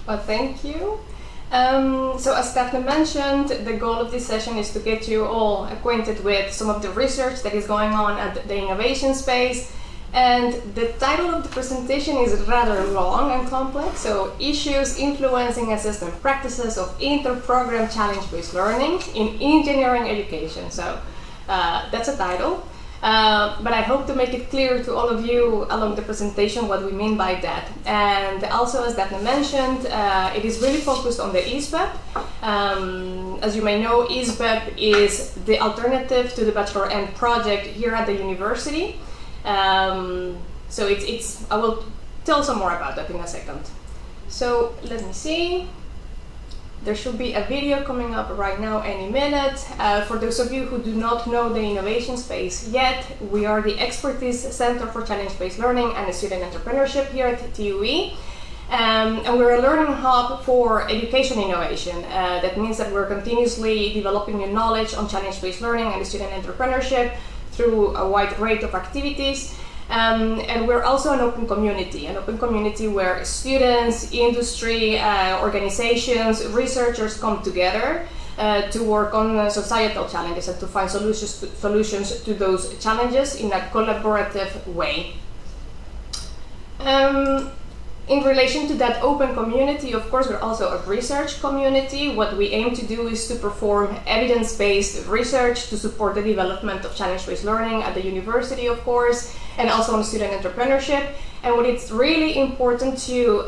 Well, thank you. So as Stephanie mentioned, the goal of this session is to get you all acquainted with some of the research that is going on at the innovation space. And the title of the presentation is rather long and complex, so Issues Influencing Assessment Practices of Interprogram Challenge-Based Learning in Engineering Education. So that's a title. But I hope to make it clear to all of you along the presentation what we mean by that. And also, as Daphne mentioned, it is really focused on the ISBEP. As you may know, ISBEP is the alternative to the Bachelor End project here at the university. So I will tell some more about that in a second. So let me see. There should be a video coming up right now any minute. For those of you who do not know the innovation space yet, we are the Expertise Center for Challenge-Based Learning and Student Entrepreneurship here at TUE. And we're a learning hub for education innovation. That means that we're continuously developing new knowledge on challenge-based learning and student entrepreneurship through a wide range of activities. And we're also an open community where students, industry, organizations, researchers come together to work on societal challenges and to find solutions to those challenges in a collaborative way. In relation to that open community, of course, we're also a research community. What we aim to do is to perform evidence-based research to support the development of challenge-based learning at the university, of course, and also on student entrepreneurship. And what it's really important to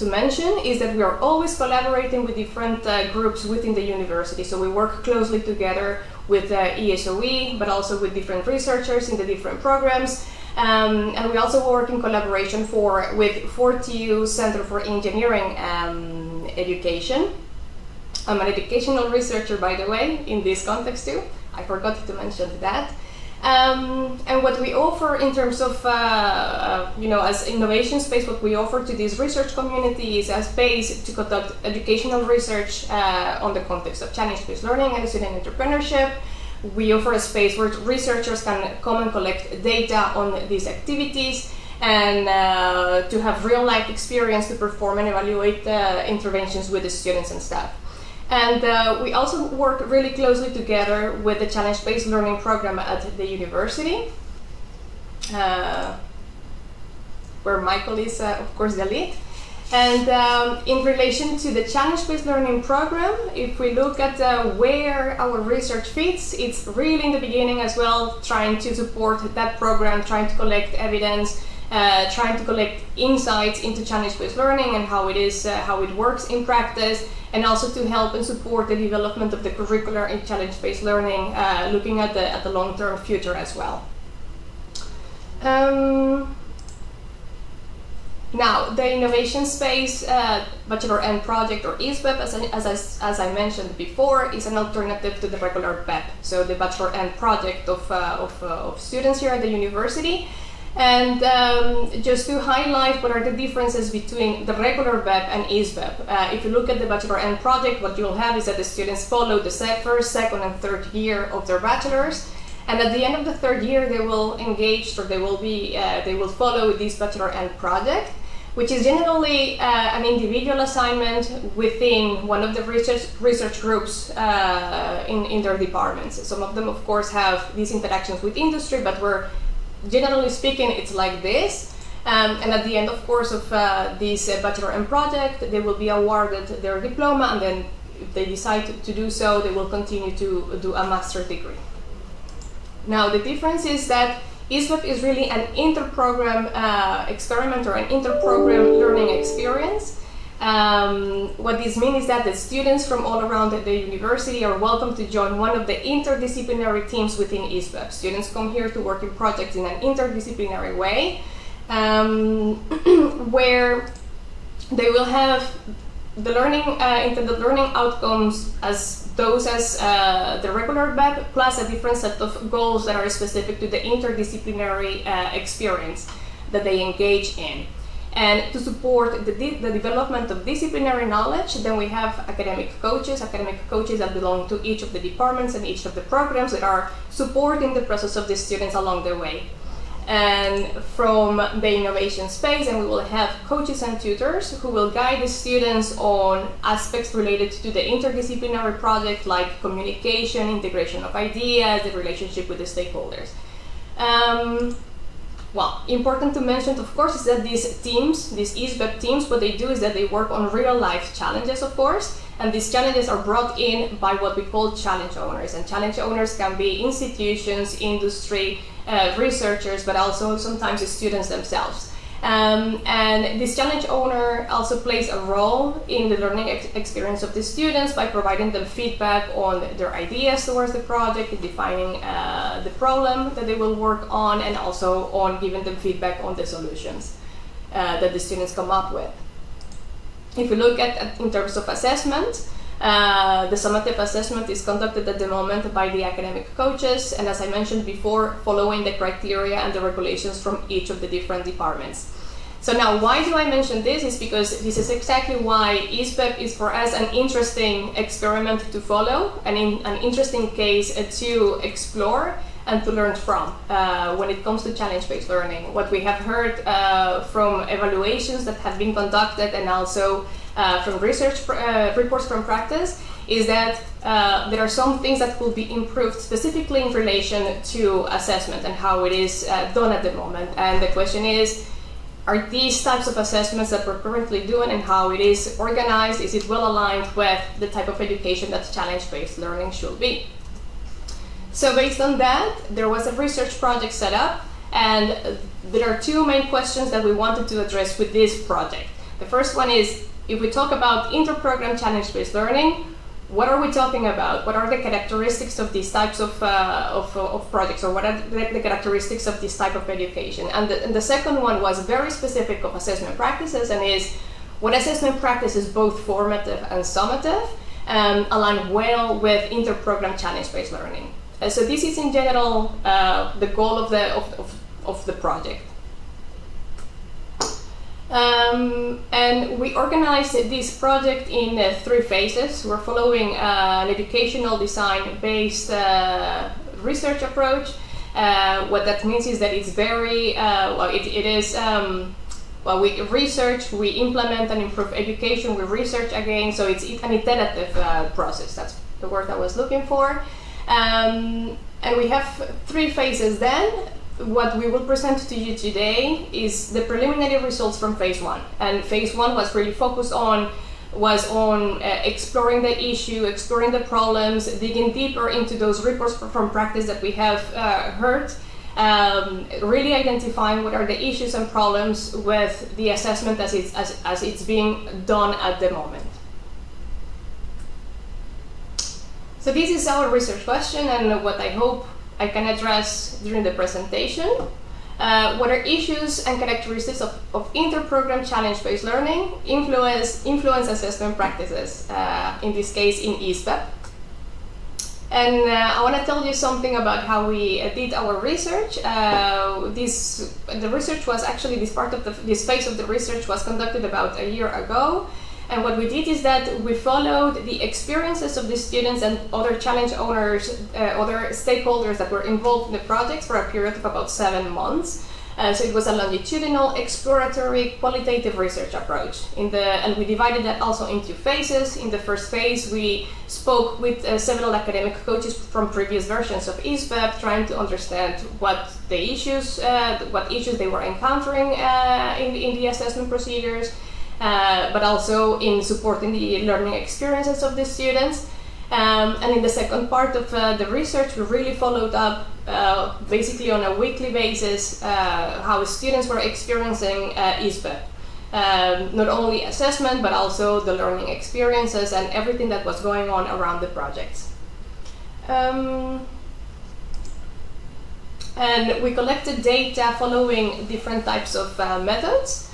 mention is that we are always collaborating with different groups within the university. So we work closely together with ESOE, but also with different researchers in the different programs. And we also work in collaboration with 4TU Center for Engineering Education. I'm an educational researcher, by the way, in this context too. I forgot to mention that. And what we offer in terms of, as innovation space, what we offer to this research community is a space to conduct educational research on the context of challenge-based learning and student entrepreneurship. We offer a space where researchers can come and collect data on these activities and to have real-life experience to perform and evaluate interventions with the students and staff. And we also work really closely together with the Challenge-Based Learning program at the university, where Michael is, of course, the lead. And in relation to the Challenge-Based Learning program, if we look at where our research fits, it's really in the beginning as well, trying to support that program, trying to collect evidence, trying to collect insights into challenge-based learning and how it works in practice, and also to help and support the development of the curricular in challenge-based learning, looking at the long-term future as well. Now, the innovation space Bachelor End project, or ISBEP, as I mentioned before, is an alternative to the regular BEP, so the Bachelor End project of students here at the university. And just to highlight what are the differences between the regular BEP and ISBEP. If you look at the Bachelor End project, what you'll have is that the students follow the first, second, and third year of their bachelor's. And at the end of the third year, they will engage, or they will follow this Bachelor End project, which is generally an individual assignment within one of the research groups in their departments. Some of them, of course, have these interactions with industry, but generally speaking, it's like this. And at the end, of course, of this Bachelor End project, they will be awarded their diploma, and then if they decide to do so, they will continue to do a master's degree. Now, the difference is that ISBEP is really an interprogram experiment, or an interprogram learning experience. What this means is that the students from all around the university are welcome to join one of the interdisciplinary teams within ISBEP. Students come here to work in projects in an interdisciplinary way, where they will have the intended learning outcomes as the regular BEP, plus a different set of goals that are specific to the interdisciplinary experience that they engage in. And to support the development of disciplinary knowledge, then we have academic coaches that belong to each of the departments and each of the programs that are supporting the process of the students along the way. and from the innovation space, and we will have coaches and tutors who will guide the students on aspects related to the interdisciplinary project, like communication, integration of ideas, the relationship with the stakeholders. Well, important to mention, of course, is that these teams, these ISBEP teams, what they do is that they work on real-life challenges, of course, and these challenges are brought in by what we call challenge owners. And challenge owners can be institutions, industry, researchers, but also sometimes the students themselves. And this challenge owner also plays a role in the learning experience of the students by providing them feedback on their ideas towards the project, defining the problem that they will work on, and also on giving them feedback on the solutions that the students come up with. If you look at in terms of assessment, the summative assessment is conducted at the moment by the academic coaches, and as I mentioned before, following the criteria and the regulations from each of the different departments. So now, why do I mention this? Is because this is exactly why ISBEP is for us an interesting experiment to follow, and an interesting case to explore and to learn from when it comes to challenge-based learning. What we have heard from evaluations that have been conducted, and also from research reports from practice, is that there are some things that will be improved specifically in relation to assessment and how it is done at the moment. And the question is, are these types of assessments that we're currently doing and how it is organized, is it well aligned with the type of education that challenge-based learning should be? So based on that, there was a research project set up, and there are two main questions that we wanted to address with this project. The first one is, if we talk about interprogram challenge-based learning, what are we talking about? What are the characteristics of these types of projects, or what are the characteristics of this type of education? And the second one was very specific of assessment practices, and is what assessment practices, both formative and summative, align well with interprogram challenge-based learning. So this is in general the goal of the project. And we organized this project in 3 phases. We're following an educational design-based research approach. What that means is that it's very, we research, we implement and improve education, we research again, so it's an iterative process. That's the word I was looking for. And we have 3 phases then. What we will present to you today is the preliminary results from phase 1. And phase 1 was really focused on exploring the issue, exploring the problems, digging deeper into those reports from practice that we have heard, really identifying what are the issues and problems with the assessment as it's being done at the moment. So this is our research question, and what I hope I can address during the presentation. What are issues and characteristics of interprogram challenge-based learning influence assessment practices, in this case in ISBEP. And I want to tell you something about how we did our research. The research was actually, this phase of the research was conducted about a year ago. And what we did is that we followed the experiences of the students and other challenge owners, other stakeholders that were involved in the project for a period of about 7 months. So it was a longitudinal, exploratory, qualitative research approach. And we divided that also into phases. In the first phase, we spoke with several academic coaches from previous versions of ISBEP, trying to understand what issues they were encountering in the assessment procedures. But also in supporting the learning experiences of the students. And in the second part of the research, we really followed up basically on a weekly basis how students were experiencing ISBEP. Not only assessment, but also the learning experiences and everything that was going on around the projects. And we collected data following different types of methods.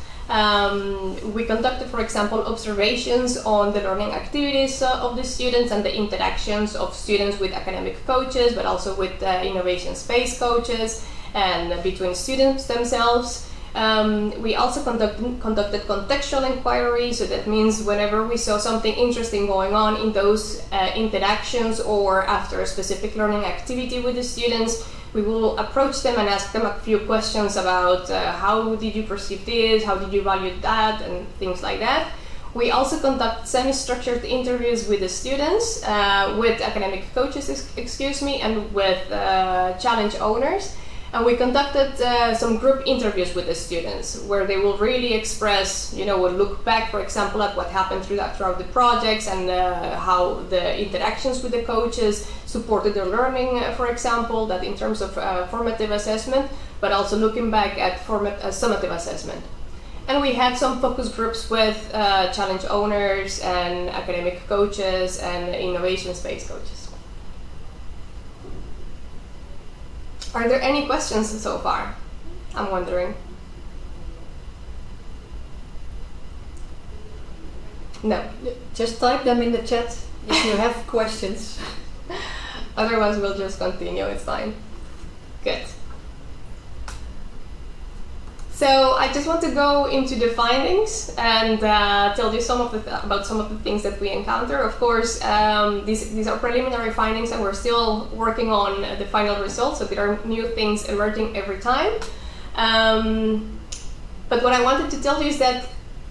We conducted, for example, observations on the learning activities of the students and the interactions of students with academic coaches, but also with innovation space coaches and between students themselves. We also conducted contextual inquiry, so that means whenever we saw something interesting going on in those interactions or after a specific learning activity with the students, We will approach them and ask them a few questions about how did you perceive this, how did you value that, and things like that. We also conduct semi-structured interviews with the students, with academic coaches, and with challenge owners. And we conducted some group interviews with the students where they will really express, will look back, for example, at what happened throughout the projects and how the interactions with the coaches supported their learning, for example, that in terms of formative assessment, but also looking back at summative assessment. And we had some focus groups with challenge owners and academic coaches and innovation space coaches. Are there any questions so far? I'm wondering. No. Just type them in the chat if you have questions. Otherwise, we'll just continue. It's fine. Good. So I just want to go into the findings and tell you about some of the things that we encounter. Of course, these are preliminary findings, and we're still working on the final results. So there are new things emerging every time. But what I wanted to tell you is that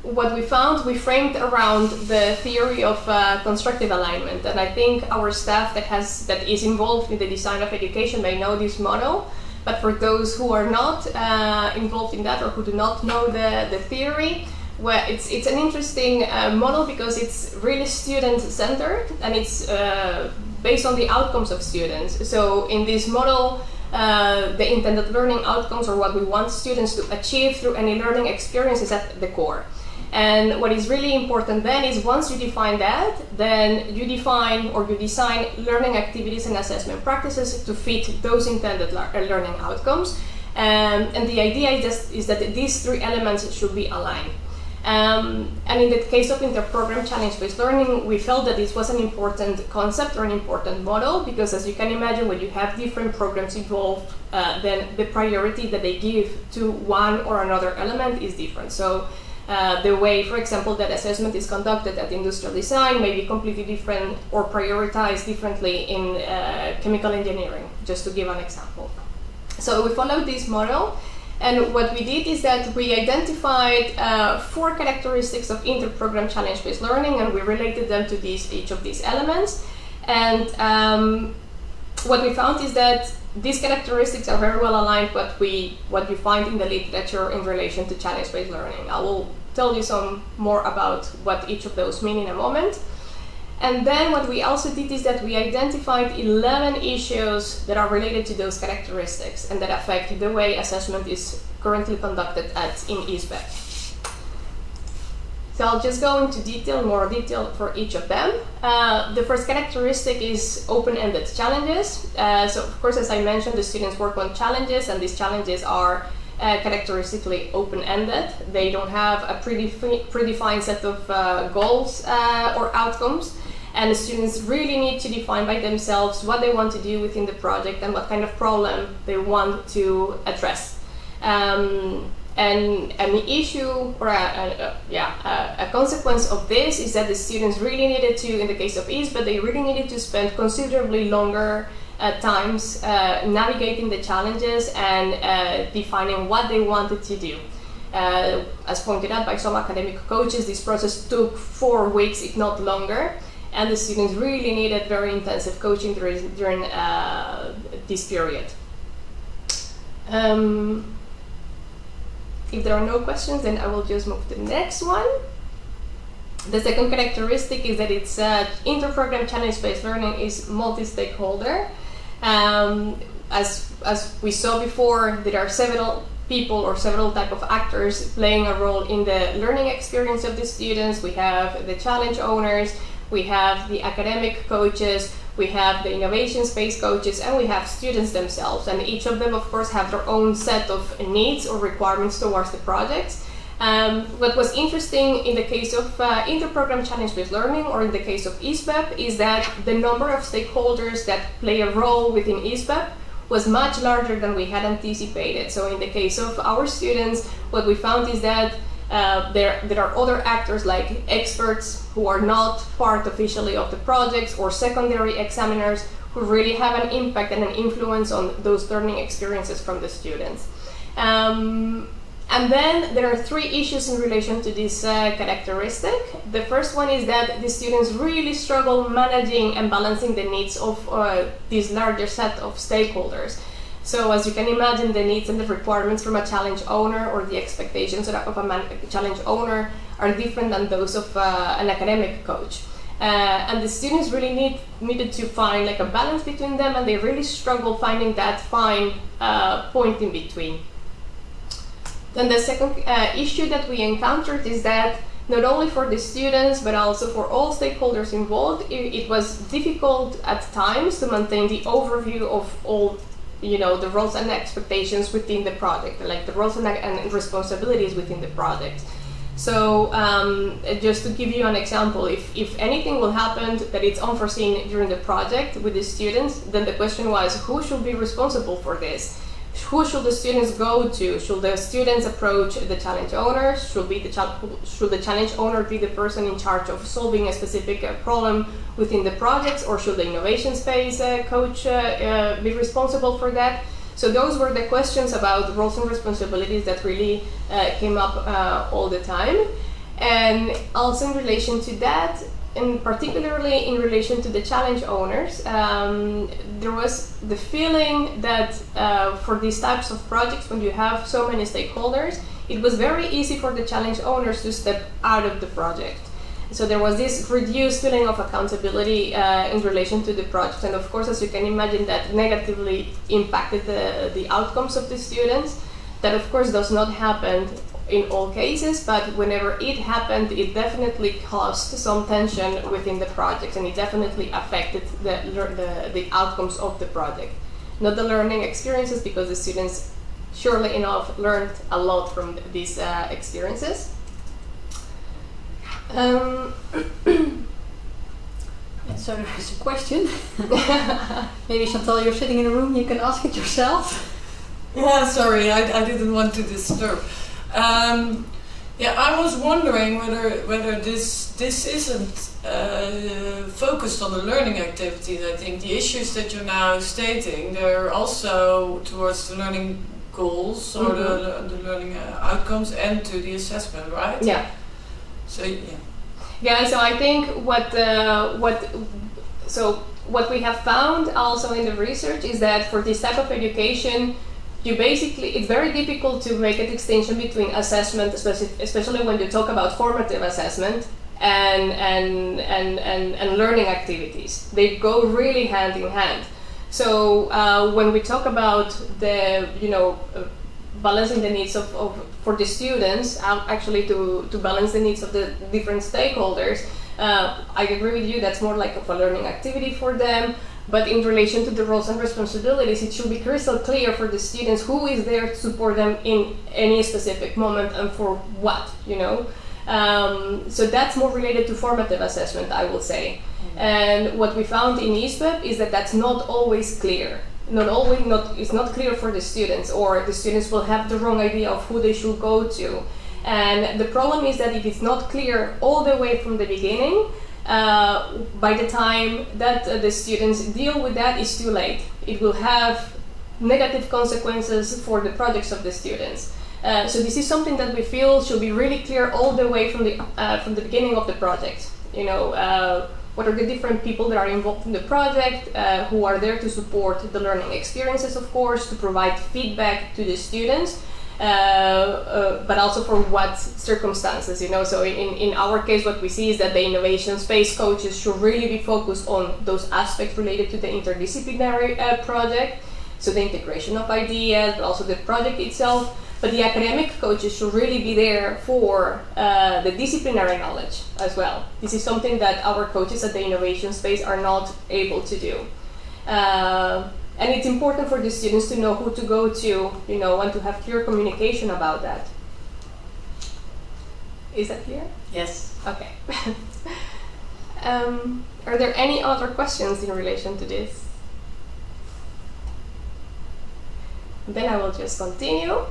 what we found, we framed around the theory of constructive alignment, and I think our staff that is involved in the design of education may know this model. But for those who are not involved in that or who do not know the theory, well, it's an interesting model because it's really student-centered and it's based on the outcomes of students. So in this model, the intended learning outcomes, or what we want students to achieve through any learning experience, is at the core. And what is really important then is once you define that, then you define or you design learning activities and assessment practices to fit those intended learning outcomes. And the idea is that these three elements should be aligned. And in the case of interprogram challenge-based learning, we felt that this was an important concept or an important model because, as you can imagine, when you have different programs involved, then the priority that they give to one or another element is different. So the way, for example, that assessment is conducted at industrial design may be completely different or prioritized differently in chemical engineering, just to give an example. So we followed this model, and what we did is that we identified 4 characteristics of interprogram challenge-based learning, and we related them to each of these elements. And what we found is that these characteristics are very well aligned with what you find in the literature in relation to challenge-based learning. I will tell you some more about what each of those mean in a moment. And then what we also did is that we identified 11 issues that are related to those characteristics and that affect the way assessment is currently conducted in ISBEP. So I'll just go into more detail for each of them. The first characteristic is open-ended challenges. So of course, as I mentioned, the students work on challenges, and these challenges are characteristically open-ended. They don't have a predefined set of goals or outcomes, and the students really need to define by themselves what they want to do within the project and what kind of problem they want to address. And an issue or a consequence of this is that the students really needed to, in the case of ISBEP, they really needed to spend considerably longer times navigating the challenges and defining what they wanted to do. As pointed out by some academic coaches, this process took 4 weeks, if not longer, and the students really needed very intensive coaching during this period. If there are no questions, then I will just move to the next one. The second characteristic is that it's interprogram challenge-based learning is multi-stakeholder. As we saw before, there are several people or several type of actors playing a role in the learning experience of the students. We have the challenge owners, we have the academic coaches, we have the innovation space coaches, and we have students themselves, and each of them of course have their own set of needs or requirements towards the projects. What was interesting in the case of interprogram challenge-based learning, or in the case of ISBEP, is that the number of stakeholders that play a role within ISBEP was much larger than we had anticipated. So in the case of our students, what we found is that there are other actors like experts who are not part officially of the projects, or secondary examiners who really have an impact and an influence on those learning experiences from the students. And then there are 3 issues in relation to this characteristic. The first one is that the students really struggle managing and balancing the needs of this larger set of stakeholders. So as you can imagine, the needs and the requirements from a challenge owner or the expectations of a challenge owner are different than those of an academic coach. And the students really needed to find like a balance between them, and they really struggle finding that fine point in between. Then the second issue that we encountered is that not only for the students but also for all stakeholders involved, it was difficult at times to maintain the overview of all, the roles and expectations within the project, like the roles and responsibilities within the project. So just to give you an example, if anything will happen that it's unforeseen during the project with the students, then the question was, who should be responsible for this? Who should the students go to? Should the students approach the challenge owner? Should the challenge owner be the person in charge of solving a specific problem within the projects, or should the innovation space coach be responsible for that? So those were the questions about roles and responsibilities that really came up all the time. And also in relation to that, and particularly in relation to the challenge owners, there was the feeling that for these types of projects, when you have so many stakeholders, it was very easy for the challenge owners to step out of the project. So there was this reduced feeling of accountability in relation to the project, and of course, as you can imagine, that negatively impacted the outcomes of the students. That of course does not happen in all cases, but whenever it happened, it definitely caused some tension within the project, and it definitely affected the outcomes of the project. Not the learning experiences, because the students, surely enough, learned a lot from these experiences. So there's a question. Maybe Chantal, you're sitting in a room, you can ask it yourself. Yeah, sorry, I didn't want to disturb. I was wondering whether this isn't focused on the learning activities. I think the issues that you're now stating, they're also towards the learning goals or the learning outcomes and to the assessment, right? Yeah. So yeah. Yeah. So I think what we have found also in the research is that for this type of education, it's very difficult to make a distinction between assessment, especially when you talk about formative assessment, and learning activities. They go really hand in hand. So when we talk about the balancing the needs for the students, actually to balance the needs of the different stakeholders, I agree with you. That's more like a learning activity for them. But in relation to the roles and responsibilities, it should be crystal clear for the students who is there to support them in any specific moment and for what, So that's more related to formative assessment, I will say. And what we found in ISBEP is that that's not always clear. It's not clear for the students, or the students will have the wrong idea of who they should go to. And the problem is that if it's not clear all the way from the beginning, by the time that the students deal with that, it's too late. It will have negative consequences for the projects of the students. So this is something that we feel should be really clear all the way from the beginning of the project. What are the different people that are involved in the project, who are there to support the learning experiences, of course, to provide feedback to the students, but also for what circumstances, So in our case, what we see is that the innovation space coaches should really be focused on those aspects related to the interdisciplinary project, so the integration of ideas, but also the project itself. But the academic coaches should really be there for the disciplinary knowledge as well. This is something that our coaches at the innovation space are not able to do. And it's important for the students to know who to go to, and to have clear communication about that. Is that clear? Yes. Okay. Are there any other questions in relation to this? Then I will just continue.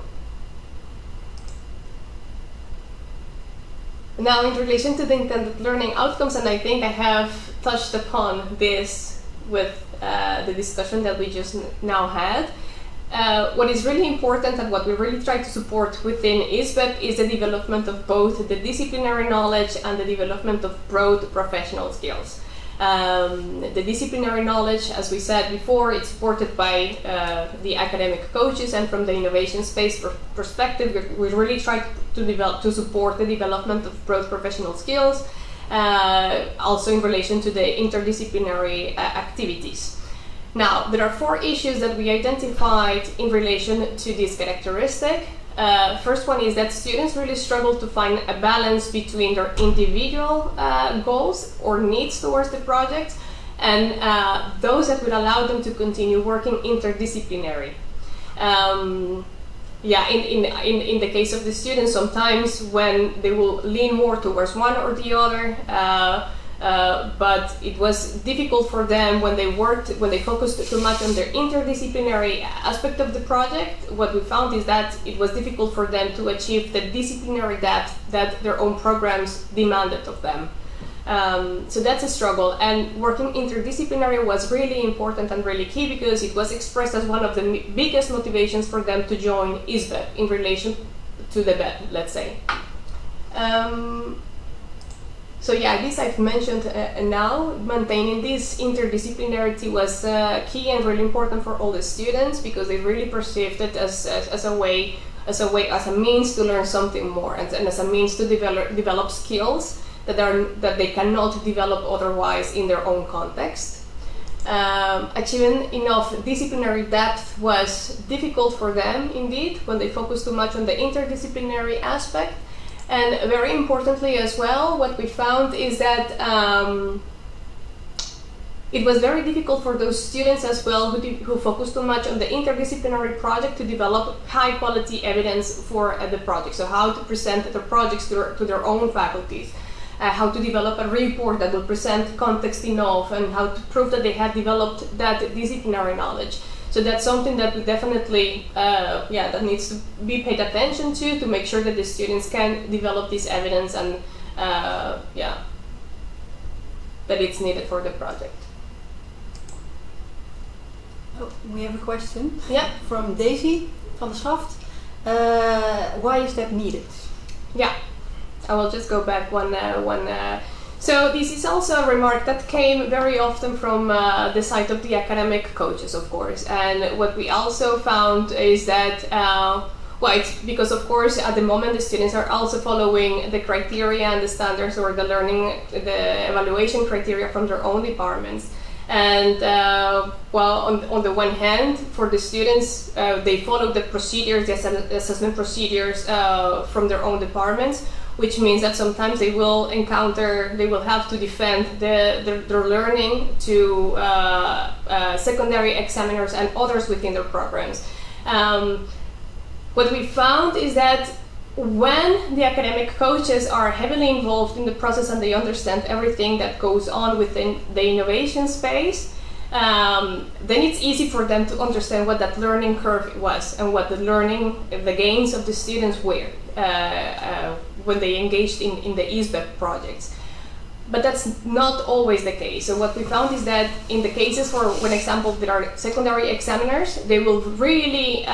Now, in relation to the intended learning outcomes, and I think I have touched upon this with the discussion that we just now had. What is really important and what we really try to support within ISBEP is the development of both the disciplinary knowledge and the development of broad professional skills. The disciplinary knowledge, as we said before, it's supported by the academic coaches, and from the innovation space perspective, we really try to support the development of broad professional skills, also in relation to the interdisciplinary activities. Now, there are 4 issues that we identified in relation to this characteristic. First one is that students really struggle to find a balance between their individual goals or needs towards the project and those that would allow them to continue working interdisciplinary. In the case of the students, sometimes when they will lean more towards one or the other, but it was difficult for them when they focused too much on their interdisciplinary aspect of the project. What we found is that it was difficult for them to achieve the disciplinary depth that their own programs demanded of them. So that's a struggle, and working interdisciplinary was really important and really key because it was expressed as one of the biggest motivations for them to join ISBEP in relation to the BEP, let's say. So yeah, this I've mentioned now. Maintaining this interdisciplinarity was key and really important for all the students because they really perceived it as a means to learn something more and as a means to develop skills that they cannot develop otherwise in their own context. Achieving enough disciplinary depth was difficult for them indeed when they focused too much on the interdisciplinary aspect. And very importantly as well, what we found is that it was very difficult for those students as well who focused too much on the interdisciplinary project to develop high quality evidence for the project. So how to present their projects to their own faculties, how to develop a report that will present context enough, and how to prove that they have developed that disciplinary knowledge. So that's something that we definitely, that needs to be paid attention to make sure that the students can develop this evidence and, that it's needed for the project. Oh, we have a question. Yeah. From Daisy van der Schaft. Why is that needed? Yeah, I will just go back one. So this is also a remark that came very often from the side of the academic coaches, of course. And what we also found is that, it's because of course at the moment the students are also following the criteria and the standards or the evaluation criteria from their own departments. And on the one hand, for the students, they follow the procedures, the assessment procedures from their own departments, which means that sometimes they will have to defend their learning to secondary examiners and others within their programs. What we found is that when the academic coaches are heavily involved in the process and they understand everything that goes on within the innovation space, then it's easy for them to understand what that learning curve was and what the gains of the students were when they engaged in the ISBEP projects. But that's not always the case. So what we found is that in the cases for example, there are secondary examiners, they will really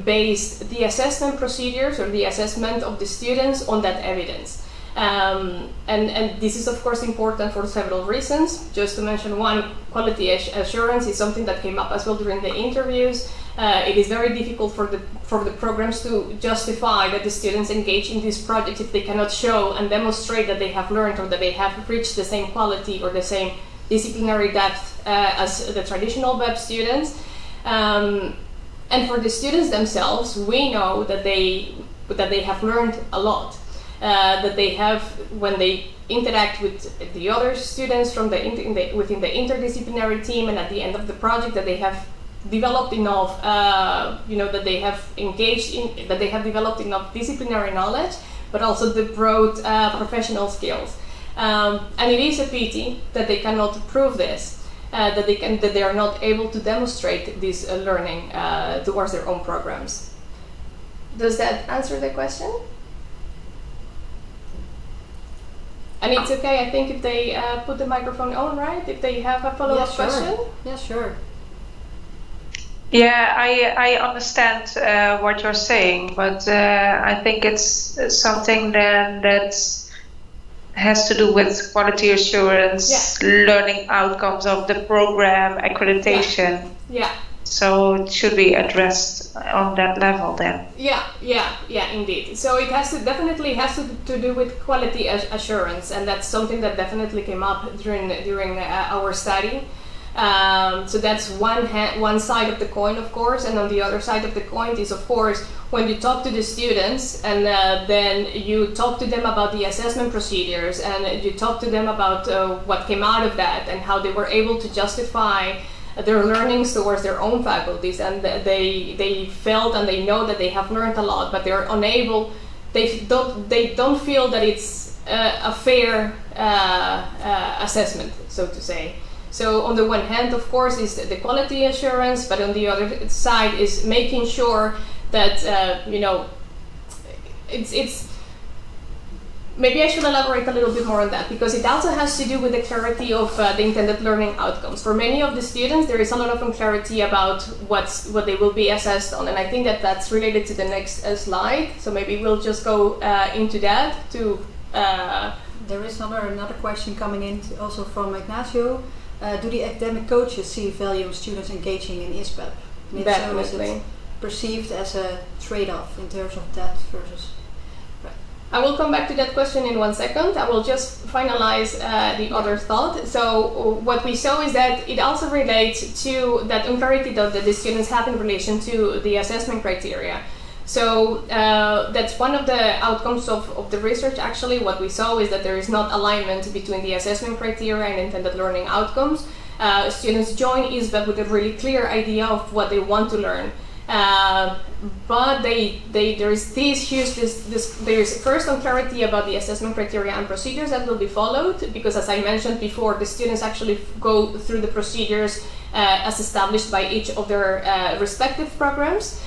base the assessment procedures or the assessment of the students on that evidence. And this is of course important for several reasons. Just to mention one, quality assurance is something that came up as well during the interviews. It is very difficult for the programs to justify that the students engage in this project if they cannot show and demonstrate that they have learned or that they have reached the same quality or the same disciplinary depth as the traditional BEP students. And for the students themselves, we know that they have learned a lot. That they have, when they interact with the other students from within the interdisciplinary team, and at the end of the project, that they have developed enough, that they have engaged in, that they have developed enough disciplinary knowledge, but also the broad professional skills. And it is a pity that they cannot prove this, that they are not able to demonstrate this learning towards their own programs. Does that answer the question? And it's okay, I think, if they put the microphone on, right? If they have a follow-up question? Yeah, sure. Yeah, I understand what you're saying, but I think it's something that has to do with quality assurance, learning outcomes of the program, accreditation. Yeah. So it should be addressed on that level then. Yeah, indeed. So it definitely has to do with quality assurance, and that's something that definitely came up during our study. So that's one side of the coin, of course, and on the other side of the coin is, of course, when you talk to the students and then you talk to them about the assessment procedures and you talk to them about what came out of that and how they were able to justify their learnings towards their own faculties, and they felt and they know that they have learned a lot, but they're unable, they don't feel that it's a fair assessment, so to say. So on the one hand, of course, is the quality assurance, but on the other side is making sure that it's maybe I should elaborate a little bit more on that, because it also has to do with the clarity of the intended learning outcomes. For many of the students, there is a lot of unclarity about what they will be assessed on, and I think that that's related to the next slide. So maybe we'll just go into that. There is another question coming in also from Ignacio. Do the academic coaches see value in students engaging in ISBEP? Definitely. So is it perceived as a trade-off in terms of that versus... I will come back to that question in 1 second. I will just finalize the other thought. So what we saw is that it also relates to that unclarity that the students have in relation to the assessment criteria. So that's one of the outcomes of the research. Actually, what we saw is that there is not alignment between the assessment criteria and intended learning outcomes. Students join ISBEP with a really clear idea of what they want to learn. But there's first unclarity about the assessment criteria and procedures that will be followed, because as I mentioned before, the students actually go through the procedures as established by each of their respective programs.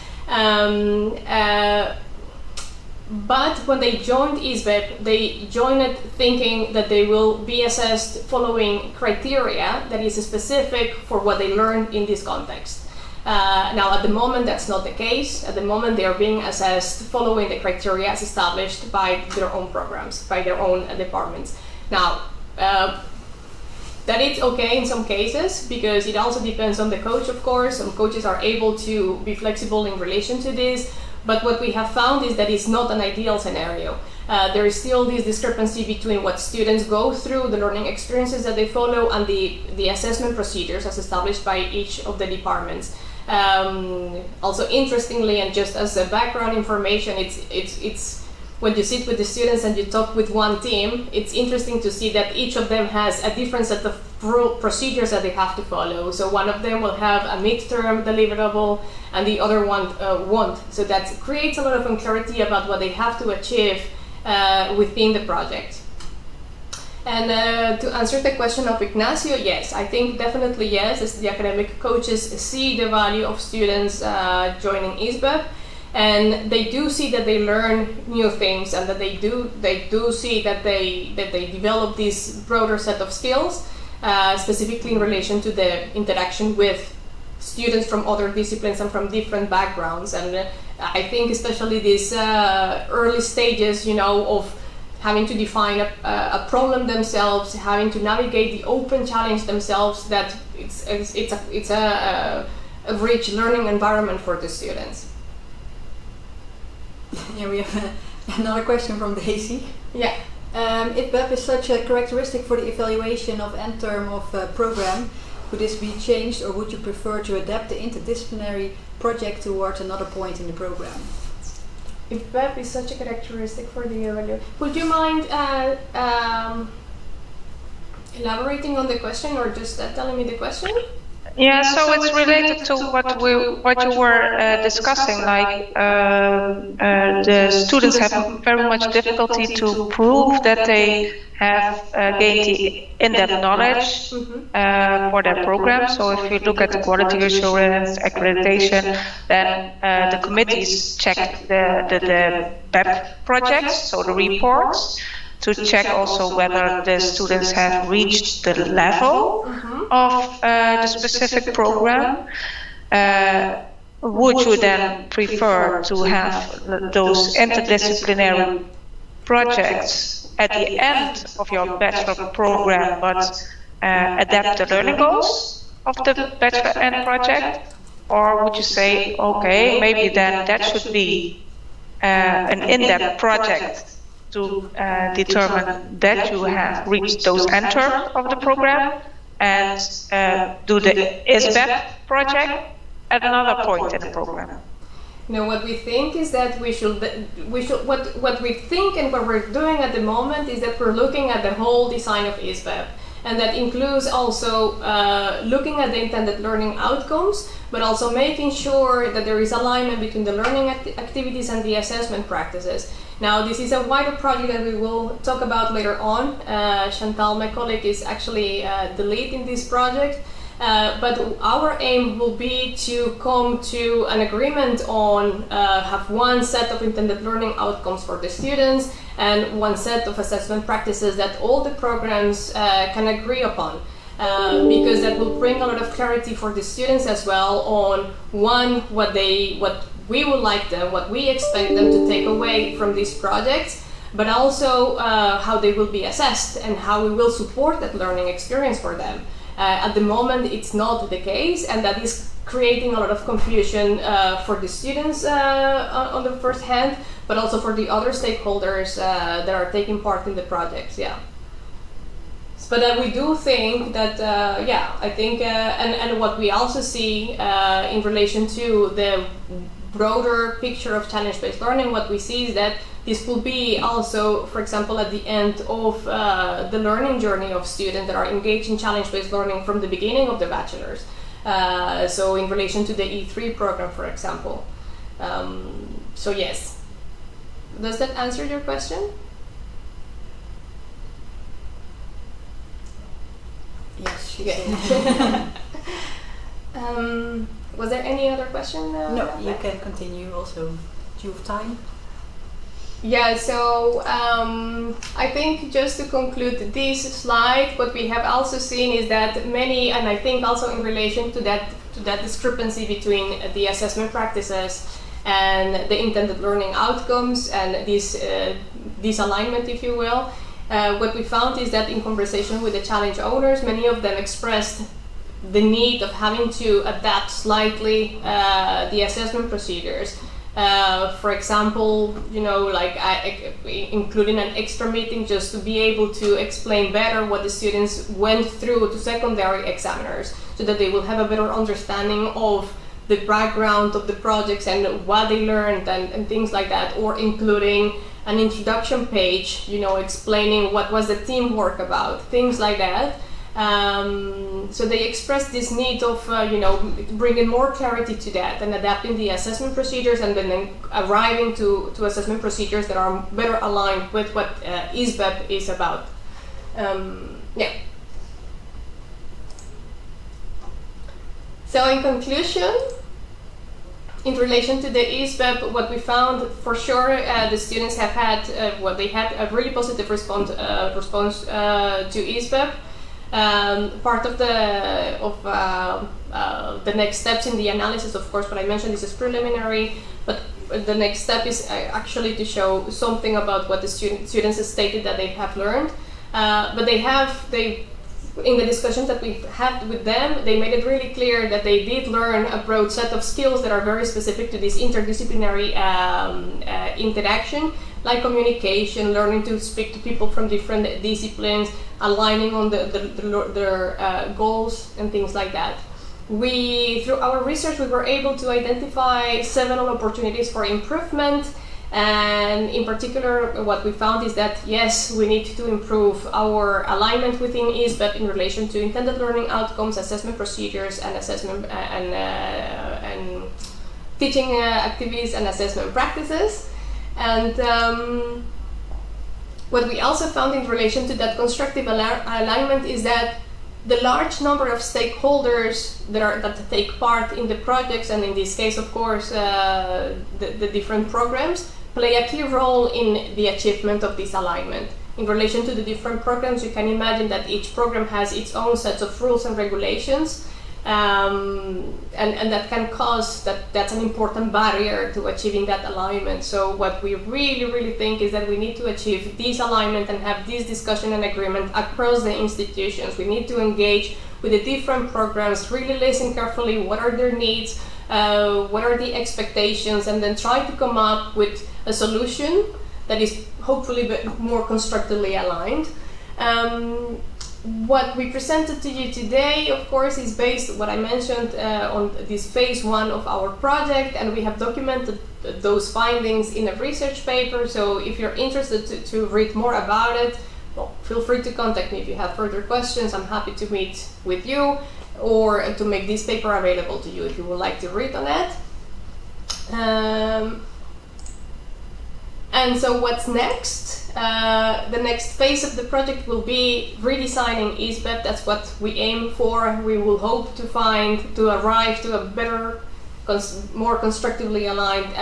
But when they joined ISBEP, they joined it thinking that they will be assessed following criteria that is specific for what they learn in this context. Now, at the moment, that's not the case. At the moment, they are being assessed following the criteria as established by their own programs, by their own departments. Now, that is okay in some cases, because it also depends on the coach, of course. Some coaches are able to be flexible in relation to this, but what we have found is that it's not an ideal scenario. There is still this discrepancy between what students go through, the learning experiences that they follow, and the assessment procedures as established by each of the departments. Also, interestingly, and just as a background information, it's when you sit with the students and you talk with one team, it's interesting to see that each of them has a different set of procedures that they have to follow. So one of them will have a midterm deliverable and the other one won't. So that creates a lot of unclarity about what they have to achieve within the project. And to answer the question of Ignacio, yes, I think definitely yes, as the academic coaches see the value of students joining ISBEP, and they do see that they learn new things, and that they do see that they develop this broader set of skills, specifically in relation to the interaction with students from other disciplines and from different backgrounds. And I think especially these early stages, of having to define a problem themselves, having to navigate the open challenge themselves, that it's a rich learning environment for the students. Yeah, we have another question from Daisy. Yeah. If BEP is such a characteristic for the evaluation of end term of program, could this be changed, or would you prefer to adapt the interdisciplinary project towards another point in the program? If BEP is such a characteristic for the evaluation, would you mind elaborating on the question, or just telling me the question? Yeah, so it's related to what you were discussing. Like the students have very much difficulty to prove that they have gained the in-depth knowledge for their program. So if you look at the quality assurance, accreditation, then the committees check the BEP projects, so the reports, to check also whether the students have reached the level of the specific program. Would you then prefer to have those interdisciplinary projects at the end of your bachelor program, but adapt the learning goals of the bachelor end project? Or would you say, okay, maybe then that should be an in-depth project to determine that you have reached those end terms of the program, and do the ISBEP project at another point in the program? No, what we think is that what we think and what we're doing at the moment is that we're looking at the whole design of ISBEP. And that includes also looking at the intended learning outcomes, but also making sure that there is alignment between the learning activities and the assessment practices. Now, this is a wider project that we will talk about later on. Chantal, my colleague, is actually the lead in this project. But our aim will be to come to an agreement on have one set of intended learning outcomes for the students and one set of assessment practices that all the programs can agree upon, because that will bring a lot of clarity for the students as well on what we would like them, what we expect them to take away from these projects, but also how they will be assessed and how we will support that learning experience for them. At the moment, it's not the case, and that is creating a lot of confusion for the students on the first hand, but also for the other stakeholders that are taking part in the projects. Yeah. But we do think that, I think, and what we also see in relation to the broader picture of challenge-based learning, what we see is that this will be also, for example, at the end of the learning journey of students that are engaged in challenge-based learning from the beginning of the bachelor's. So in relation to the E3 program, for example. So yes. Does that answer your question? Yes, she did. Was there any other question? No, you can continue also. Do you have time? Yeah, so I think just to conclude this slide, what we have also seen is that many, and I think also in relation to that discrepancy between the assessment practices and the intended learning outcomes and this alignment, if you will, what we found is that in conversation with the challenge owners, many of them expressed the need of having to adapt slightly the assessment procedures. For example, including an extra meeting just to be able to explain better what the students went through to secondary examiners, so that they will have a better understanding of the background of the projects and what they learned and things like that, or including an introduction page, explaining what was the teamwork about, things like that. So they expressed this need of, bringing more clarity to that and adapting the assessment procedures, and then arriving to assessment procedures that are better aligned with what ISBEP is about. So in conclusion, in relation to the ISBEP, what we found for sure, the students have had, they had a really positive response to ISBEP. Part of the next steps in the analysis, of course, what I mentioned, this is preliminary, but the next step is actually to show something about what the students have stated that they have learned. But in the discussions that we've had with them, they made it really clear that they did learn a broad set of skills that are very specific to this interdisciplinary interaction, like communication, learning to speak to people from different disciplines, aligning on their goals and things like that. Through our research, we were able to identify several opportunities for improvement, and in particular, what we found is that yes, we need to improve our alignment within ISBEP in relation to intended learning outcomes, assessment procedures, and assessment and teaching activities and assessment practices. And what we also found in relation to that constructive alignment is that the large number of stakeholders that take part in the projects, and in this case, of course, the different programs, play a key role in the achievement of this alignment. in relation to the different programs, you can imagine that each program has its own sets of rules and regulations, and that can cause that's an important barrier to achieving that alignment. So what we really think is that we need to achieve this alignment and have this discussion and agreement across the institutions. We need to engage with the different programs, really listen carefully, what are their needs, what are the expectations, and then try to come up with a solution that is hopefully more constructively aligned. What we presented to you today, of course, is based, what I mentioned, on this phase 1 of our project, and we have documented those findings in a research paper. So if you're interested to read more about it, well, feel free to contact me if you have further questions. I'm happy to meet with you or to make this paper available to you if you would like to read on it. And so what's next? The next phase of the project will be redesigning ISBEP. That's what we aim for. We will hope to arrive to a better, more constructively aligned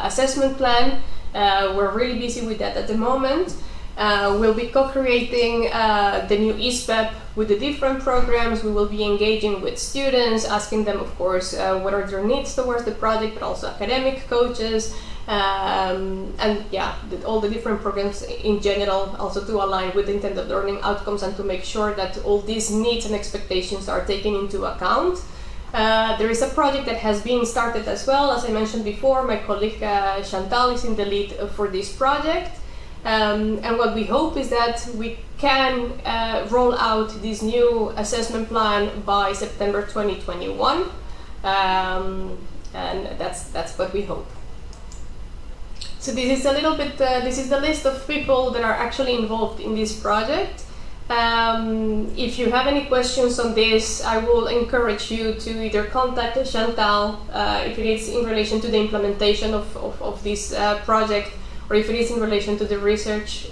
assessment plan. We're really busy with that at the moment. We'll be co-creating the new ISBEP with the different programs. We will be engaging with students, asking them, of course, what are their needs towards the project, but also academic coaches, and yeah, all the different programs in general, also to align with the intended learning outcomes and to make sure that all these needs and expectations are taken into account. There is a project that has been started as well. As I mentioned before, my colleague Chantal is in the lead for this project. And what we hope is that we can roll out this new assessment plan by September 2021, and that's what we hope. So this is a little bit, this is the list of people that are actually involved in this project. If you have any questions on this, I will encourage you to either contact Chantal if it is in relation to the implementation of this project, or if it is in relation to the research,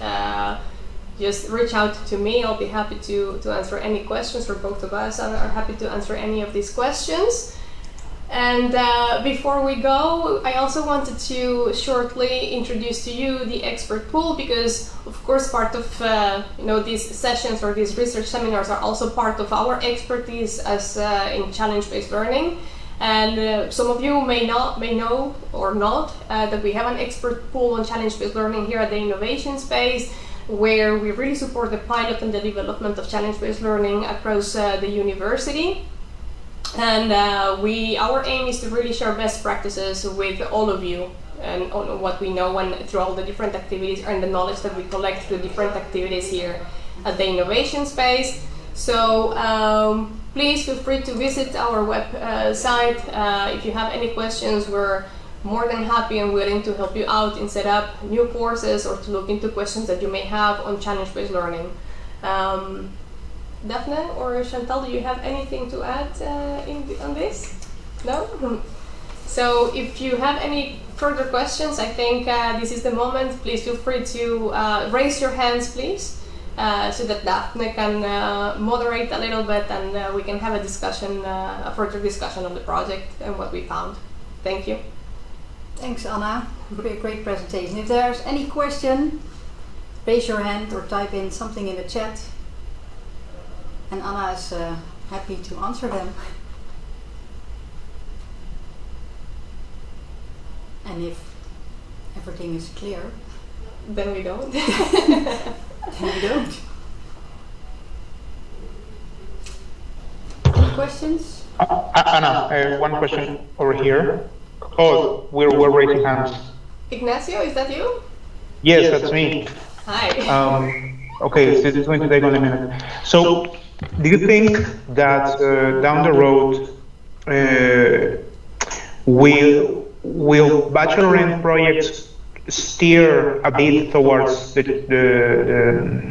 just reach out to me. I'll be happy to answer any questions, or both of us are happy to answer any of these questions. And before we go, I also wanted to shortly introduce to you the expert pool, because of course part of these sessions or these research seminars are also part of our expertise as in challenge-based learning. And some of you may know or not that we have an expert pool on challenge-based learning here at the Innovation Space, where we really support the pilot and the development of challenge-based learning across the university. And our aim is to really share best practices with all of you and on what we know and through all the different activities and the knowledge that we collect through different activities here at the Innovation Space. So please feel free to visit our website. If you have any questions, we're more than happy and willing to help you out and set up new courses or to look into questions that you may have on challenge-based learning. Daphne or Chantal, do you have anything to add on this? No? So if you have any further questions, I think this is the moment. Please feel free to raise your hands, please, so that Daphne can moderate a little bit and we can have a discussion, a further discussion on the project and what we found. Thank you. Thanks, Anna. Great presentation. If there's any question, raise your hand or type in something in the chat. And Anna is happy to answer them. And if everything is clear, then we don't. Then we don't. Any questions? Anna, one question over here. Oh, we're raising hands. Ignacio, is that you? Yes, that's me. Hi. Okay, so it's going to take only a minute. So, do you think that down the road will Bachelor End projects steer a bit towards the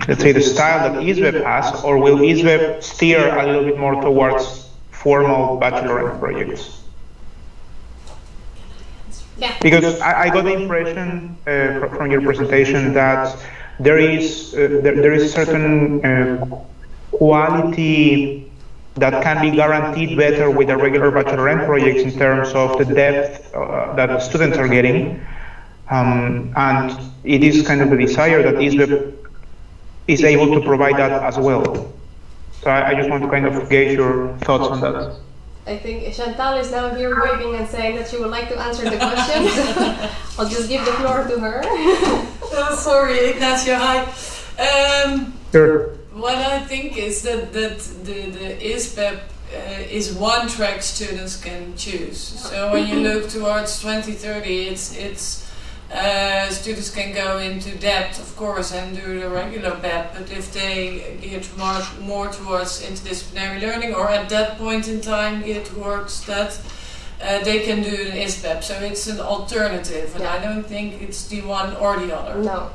let's say the style that ISBEP has, or will ISBEP steer a little bit more towards formal Bachelor End projects? Yeah. Because I got the impression from your presentation that there is certain quality that can be guaranteed better with the regular Bachelor End projects in terms of the depth that the students are getting. And it is kind of the desire that ISBEP is able to provide that as well. So I just want to kind of gauge your thoughts on that. I think Chantal is now here waving and saying that she would like to answer the question. I'll just give the floor to her. Oh, sorry, Ignacio. Hi. Sure. What I think is that the ISBEP is one track students can choose. So when you look towards 2030, it's students can go into depth, of course, and do the regular BEP, but if they gear more towards interdisciplinary learning, or at that point in time gear towards that, they can do an ISBEP. So it's an alternative, and I don't think it's the one or the other. No.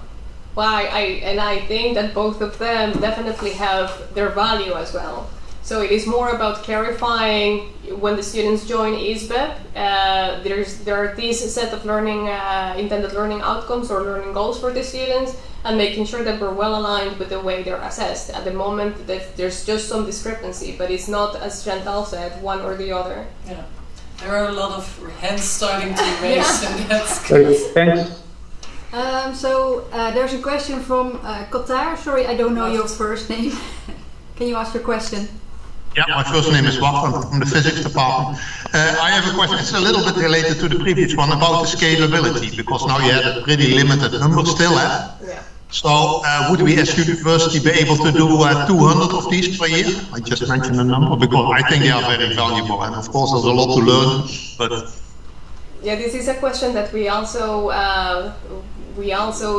Well, I think that both of them definitely have their value as well. So it is more about clarifying when the students join ISBEP, there are these set of intended learning outcomes or learning goals for the students, and making sure that we're well aligned with the way they're assessed. At the moment, that there's just some discrepancy, but it's not, as Chantal said, one or the other. Yeah, there are a lot of hands starting to raise, and that's good. Thanks. So there's a question from Qatar. Sorry, I don't know your first name. Can you ask your question? Yeah, my first name is Wacht. I'm from the physics department. I have a question. It's a little bit related to the previous one about the scalability, because now you had a pretty limited number still. Yeah. So would we as university be able to do 200 of these per year? I just mentioned a number because I think they are very valuable, and of course there's a lot to learn. But yeah, this is a question that we also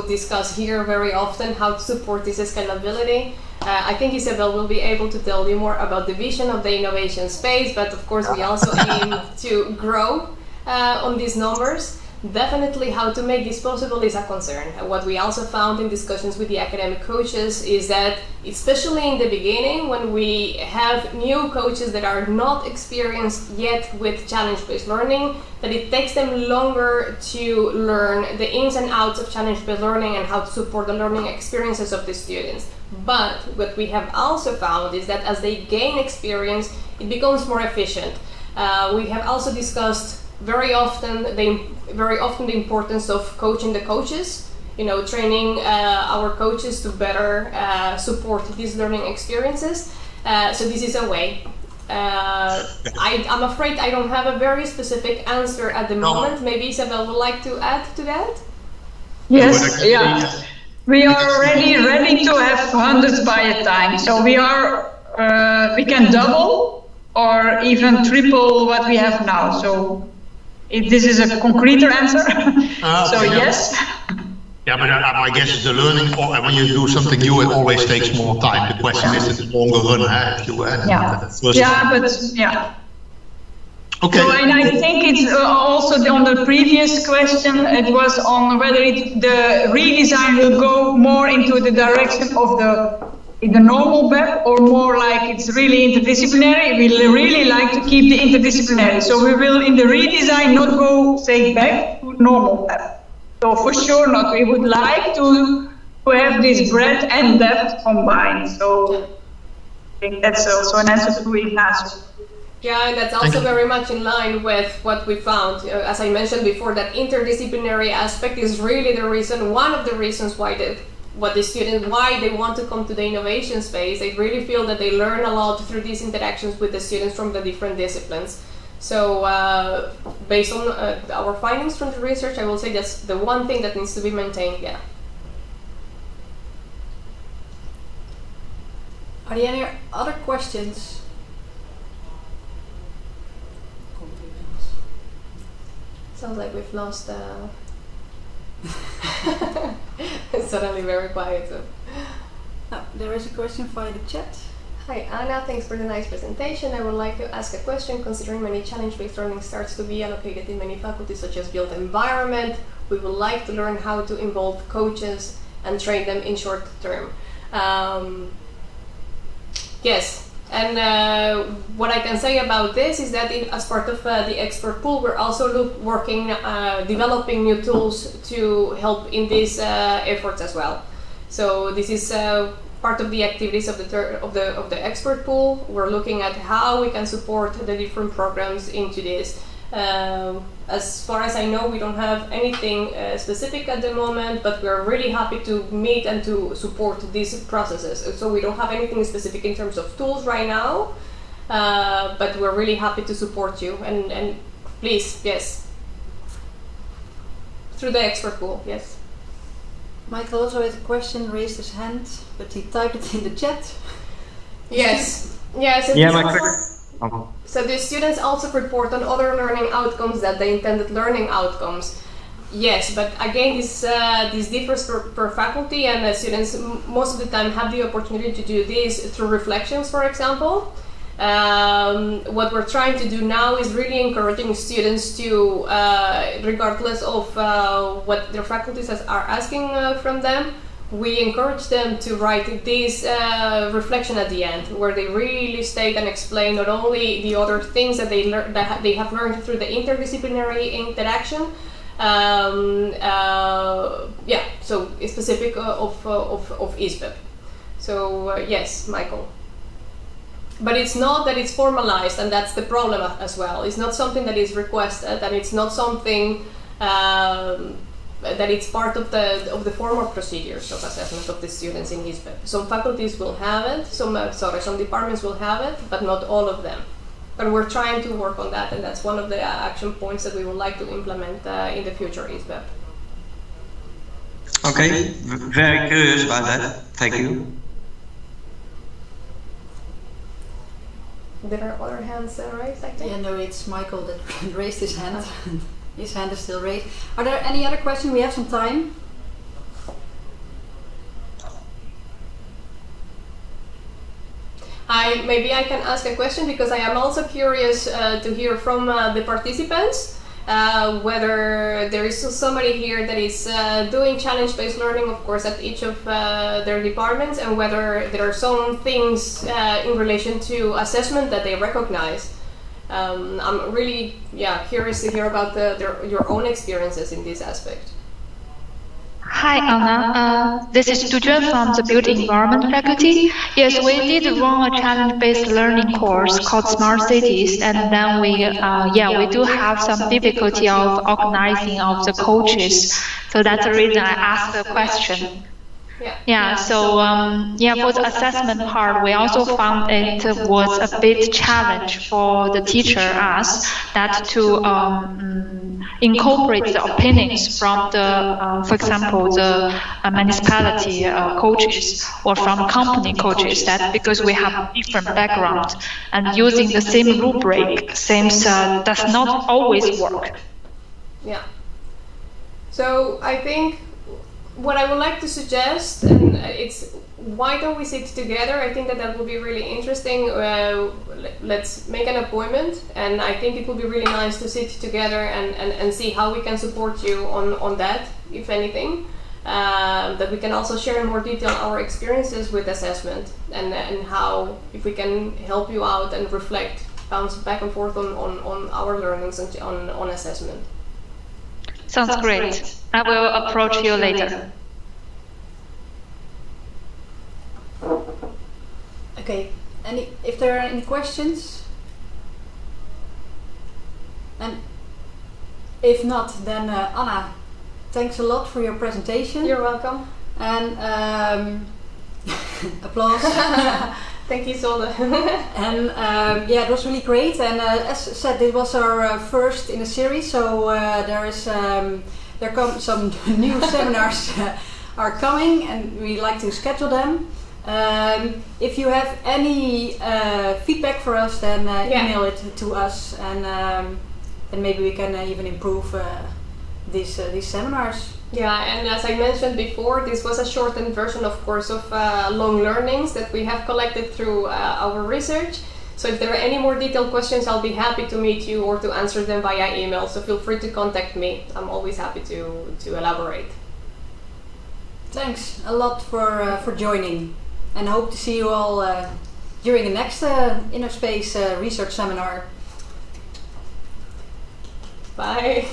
discuss here very often, how to support this scalability. I think Isabel will be able to tell you more about the vision of the innovation space, but of course we also aim to grow on these numbers. Definitely how to make this possible is a concern. What we also found in discussions with the academic coaches is that, especially in the beginning, when we have new coaches that are not experienced yet with challenge-based learning, that it takes them longer to learn the ins and outs of challenge-based learning and how to support the learning experiences of the students. But what we have also found is that as they gain experience, it becomes more efficient. We have also discussed very often the importance of coaching the coaches, training our coaches to better support these learning experiences. So this is a way. I'm afraid I don't have a very specific answer at the moment. Maybe Isabel would like to add to that? Yes, yeah. We are already ready to have hundreds by a time. So we can double or even triple what we have now. So this is a concreter answer. So yes. Yeah, but my guess is the learning, when you do something new, it always takes more time. The question is, it's longer run, if you Okay. So, and I think it's also on the previous question, it was on whether the redesign will go more into the direction of the normal BEP, or more like it's really interdisciplinary. We really like to keep the interdisciplinary. So we will, in the redesign, not go, say, back to normal BEP. So for sure not. We would like to have this breadth and depth combined. So I think that's also an answer to Ignacio. Yeah, and that's also very much in line with what we found. As I mentioned before, that interdisciplinary aspect is really one of the reasons why they want to come to the innovation space. They really feel that they learn a lot through these interactions with the students from the different disciplines. So based on our findings from the research, I will say that's the one thing that needs to be maintained, yeah. Are there any other questions? Sounds like we've lost. It's suddenly very quiet. So. Oh, there is a question via the chat. Hi Anna, thanks for the nice presentation. I would like to ask a question. Considering many challenge-based learning starts to be allocated in many faculties, such as built environment, we would like to learn how to involve coaches and train them in short term. Yes. And what I can say about this is that as part of the expert pool, we're also developing new tools to help in these efforts as well. So this is part of the activities of the expert pool. We're looking at how we can support the different programs into this. As far as I know, we don't have anything specific at the moment, but we're really happy to meet and to support these processes. So we don't have anything specific in terms of tools right now, but we're really happy to support you. And please, yes, through the expert pool, yes. Michael also has a question, raised his hand, but he typed it in the chat. Yes. Yes. So the students also report on other learning outcomes than the intended learning outcomes. Yes, but again, this differs per faculty, and the students most of the time have the opportunity to do this through reflections, for example. What we're trying to do now is really encouraging students to, regardless of what their faculties are asking from them, we encourage them to write this reflection at the end, where they really state and explain not only the other things that they have learned through the interdisciplinary interaction, so it's specific of ISBEP. So yes, Michael. But it's not that it's formalized, and that's the problem as well. It's not something that is requested, and it's not something that it's part of the formal procedures of assessment of the students in ISBEP. Some faculties will have it, some departments will have it, but not all of them. But we're trying to work on that, and that's one of the action points that we would like to implement in the future ISBEP. Okay, very curious about that. Thank you. There are other hands raised, I think. Yeah, no, it's Michael that raised his hand. His hand is still raised. Are there any other questions? We have some time. Maybe I can ask a question, because I am also curious to hear from the participants whether there is somebody here that is doing challenge-based learning, of course, at each of their departments, and whether there are some things in relation to assessment that they recognize. I'm really curious to hear about your own experiences in this aspect. Hi, Anna. This is Dujun from the Built Environment faculty. Yes, we did run a challenge-based learning course called Smart Cities, and then we do have some difficulty of organizing of the coaches. So that's the reason I asked the question. For the assessment part, we also found it was a big challenge for the teacher us that to incorporate the opinions from the, for example, the municipality coaches or from company coaches. That because we have different background and using the same rubric seems does not always work. Yeah. So I think what I would like to suggest, and it's why don't we sit together? I think that would be really interesting. Let's make an appointment, and I think it would be really nice to sit together and see how we can support you on that, if anything. That we can also share in more detail our experiences with assessment, and how, if we can help you out and reflect, bounce back and forth on our learnings and on assessment. Sounds great. I will approach you later. Okay. If there are any questions? And if not, then Anna, thanks a lot for your presentation. You're welcome. And applause. Thank you, Solde. And it was really great. And as said, it was our first in a series, so there come some new seminars are coming, and we like to schedule them. If you have any feedback for us, then email it to us, and maybe we can even improve these seminars. Yeah, and as I mentioned before, this was a shortened version, of course, of long learnings that we have collected through our research. So if there are any more detailed questions, I'll be happy to meet you or to answer them via email. So feel free to contact me. I'm always happy to elaborate. Thanks a lot for joining, and I hope to see you all during the next InnoSpace research seminar. Bye.